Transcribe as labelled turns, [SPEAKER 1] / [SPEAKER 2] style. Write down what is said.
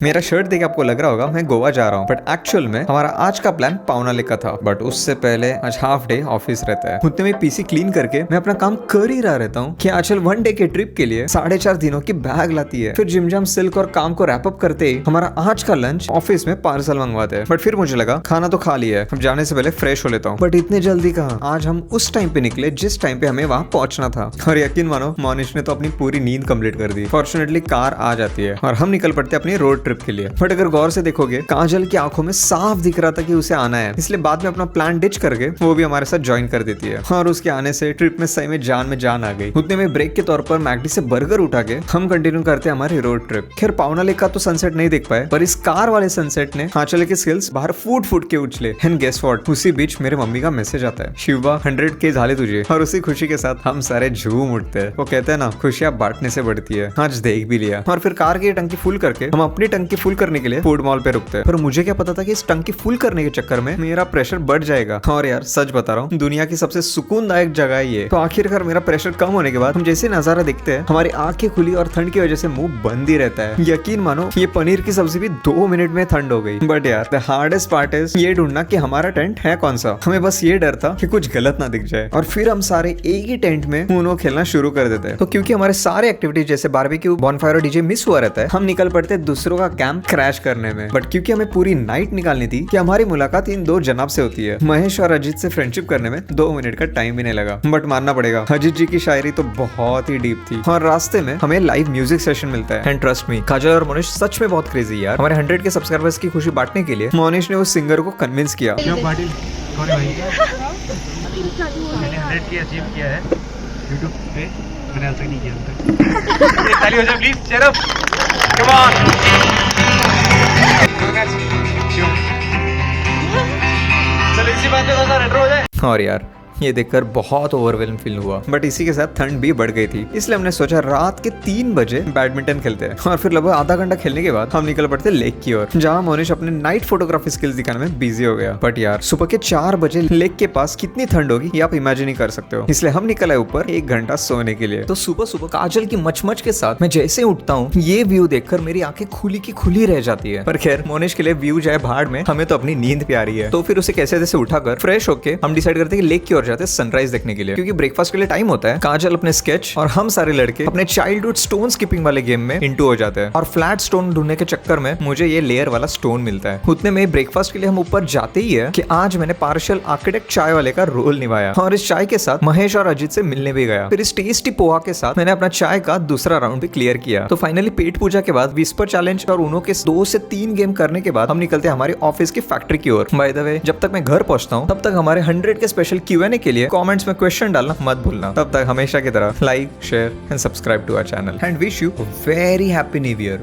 [SPEAKER 1] मेरा शर्ट देख के आपको लग रहा होगा मैं गोवा जा रहा हूँ, बट एक्चुअल में हमारा आज का प्लान पावनाले का था। बट उससे पहले आज हाफ डे ऑफिस रहता है, उतने में पीसी क्लीन करके मैं अपना काम कर ही रहा रहता हूँ कि आजकल 1 डे के ट्रिप के लिए 4.5 दिनों की बैग लाती है। फिर जिम जाम सिल्क और काम को रैप अप करते ही हमारा आज का लंच ऑफिस में पार्सल मंगवाते हैं। बट फिर मुझे लगा खाना तो खा लिया है, अब जाने से पहले फ्रेश हो लेता हूँ। बट इतने जल्दी कहाँ, आज हम उस टाइम पे निकले जिस टाइम पे हमें वहाँ पहुंचना था। और यकीन मानो मोनिश ने तो अपनी पूरी नींद कंप्लीट कर दी। फॉर्चुनेटली कार आ जाती है और हम निकल पड़ते अपनी रोड ट्रिप के लिए। बट अगर गौर से देखोगे काजल की आंखों में साफ दिख रहा था कि उसे आना है, इसलिए बाद में अपना प्लान डिच करके वो भी हमारे साथ ज्वाइन कर देती है। और उसके आने से ट्रिप में सही में जान आ गई। उतने में ब्रेक के तौर पर मैकडी से बर्गर उठा के हम कंटिन्यू करते हैं हमारी रोड ट्रिप। खैर पावनाले का तो सनसेट नहीं देख पाए, पर इस कार वाले सनसेट ने आंचल के स्किल्स बाहर फूट के उछले। एंड गेस व्हाट, उसी बीच मेरे मम्मी का मैसेज आता है, शिवा 100K झाले तुझे। और उसी खुशी के साथ हम सारे झूम उठते हैं। वो कहते हैं ना, खुशियां बांटने से बढ़ती है। आज देख भी लिया। और फिर कार की टंकी फुल करके हम अपनी टंकी फुल करने के लिए फूड मॉल पे रुकते हैं। पर मुझे क्या पता था कि इस टंकी फुल करने के चक्कर में मेरा प्रेशर बढ़ जाएगा। और यार सच बता रहा हूँ, दुनिया की सबसे सुकूनदायक जगह है ये। तो आखिरकार मेरा प्रेशर कम होने के बाद हम जैसे नजारा देखते हैं, हमारी आंखें खुली और ठंड की वजह से मुंह बंद ही रहता है। यकीन मानो ये पनीर की सब्जी भी 2 मिनट में ठंड हो गई। बट यार द हार्डेस्ट पार्ट इज ये ढूंढना कि हमारा टेंट है कौन सा। हमें बस ये डर था कि कुछ गलत ना दिख जाए। और फिर हम सारे एक ही टेंट में ऊनो खेलना शुरू कर देते हैं। तो क्योंकि हमारे सारे एक्टिविटीज जैसे बारबेक्यू, बॉनफायर और डीजे मिस हुआ रहता है, हम निकल पड़ते दूसरों का कैंप क्रैश करने में। बट क्योंकि हमें पूरी नाइट निकालनी थी कि हमारी मुलाकात इन 2 जनाब से होती है। महेश और अजीत से फ्रेंडशिप करने में 2 मिनट का टाइम भी नहीं लगा। बट मानना पड़ेगा, अजीत जी की शायरी तो बहुत ही डीप थी। और रास्ते में हमें लाइव म्यूजिक सेशन मिलता है। एंड ट्रस्ट मी, काजल और मोनिश सच में बहुत क्रेजी यार। हमारे 100K सब्सक्राइबर्स की खुशी बांटने के लिए मोनिश ने उस सिंगर को कन्विंस किया।
[SPEAKER 2] मैंने 100K अचीव किया है YouTube पे, मैंने आज तक नहीं किया अब तक। ताली हो जाए please, cheer up, come on. चलो इसी बात पे थोड़ा सा रेट्रो हो जाए।
[SPEAKER 1] और यार ये देखकर बहुत ओवरवेलम फील हुआ। बट इसी के साथ ठंड भी बढ़ गई थी, इसलिए हमने सोचा रात के 3 बजे बैडमिंटन खेलते हैं। और फिर लगभग आधा घंटा खेलने के बाद हम निकल पड़ते लेक की ओर, जहां मोनिश अपने नाइट फोटोग्राफी स्किल्स दिखाने में बिजी हो गया। बट यार सुबह के 4 बजे लेक के पास कितनी ठंड होगी ये आप इमेजिन ही कर सकते हो। इसलिए हम निकल आए ऊपर 1 घंटा सोने के लिए। तो सुबह काजल की मचमच के साथ मैं जैसे उठता हूँ, ये व्यू देखकर मेरी आंखें खुली की खुली रह जाती है। पर खैर मोनिश के लिए व्यू जाए भाड़ में, हमें तो अपनी नींद प्यारी है। तो फिर उसे कैसे जैसे उठाकर फ्रेश होकर हम डिसाइड करते हैं कि लेक की ओर जाते हैं सनराइज देखने के लिए। क्योंकि ब्रेकफास्ट के लिए टाइम होता है, काजल अपने स्केच और हम सारे लड़के अपने चाइल्डहुड स्टोन स्किपिंग वाले गेम में इंटू हो जाते हैं। और फ्लैट स्टोन ढूंढने के चक्कर में मुझे ये लेयर वाला स्टोन मिलता है। उतने में ब्रेकफास्ट के लिए हम ऊपर जाते ही है कि आज मैंने पार्शियल आर्किटेक्ट चाय वाले का रोल निभाया। और इस चाय के साथ महेश और अजीत से मिलने भी गया। फिर इस टेस्टी पोहा के साथ मैंने अपना चाय का दूसरा राउंड भी क्लियर किया। तो फाइनली पेट पूजा के बाद विस्पर चैलेंज और उनो के 2 से 3 गेम करने के बाद हम निकलते हैं हमारे ऑफिस की फैक्ट्री की ओर। बाय द वे, जब तक मैं घर पहुंचता हूँ तब तक हमारे 100K स्पेशल Q&A के लिए कमेंट्स में क्वेश्चन डालना मत भूलना। तब तक हमेशा की तरह like, share and subscribe to our channel and wish you very happy new year.